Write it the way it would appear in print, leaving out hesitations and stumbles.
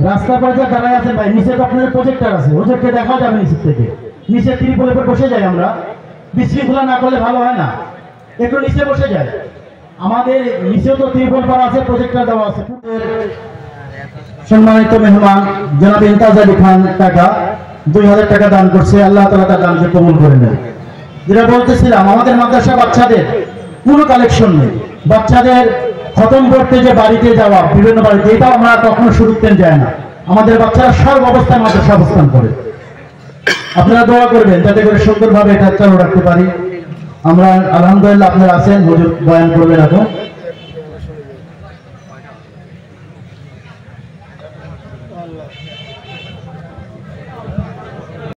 রাস্তা পর্যায়ে দাঁড়ায় আছেন ভাই, নিচে তো আপনাদের প্রজেক্টর আছে, ওদেরকে দেখা যাবে নিচের থেকে। নিচে ত্রিপলের উপর বসে যাই আমরা, বিশৃঙ্খলা না করলে ভালো হয় না, একটু নিচে বসে যায়। আমাদের নিচেও তো ত্রিপল করা আছে, প্রজেক্টর দেওয়া আছে। সম্মানিত মেহমান জনাব ইমতাজ আলী খান টাকা 2000 টাকা দান করছে, আল্লাহ তাআলা তার দানকে কবুল করে নেন। যেটা বলতেছিলাম, আমাদের মাদ্রাসা বাচ্চাদের কোনো কালেকশন নেই। বাচ্চাদের খতম করতে যে বাড়িতে যাওয়া, বিভিন্ন বাড়িতে, এটা আমরা কখনো সুযোগ যায় না। আমাদের বাচ্চারা সব অবস্থায় মাদ্রাসা অবস্থান করে। আপনারা দোয়া করবেন যাতে করে সুন্দরভাবে এটা চালু রাখতে পারি আমরা। আলহামদুলিল্লাহ আপনারা আছেন, হুজুর বয়ান করবেন এখন।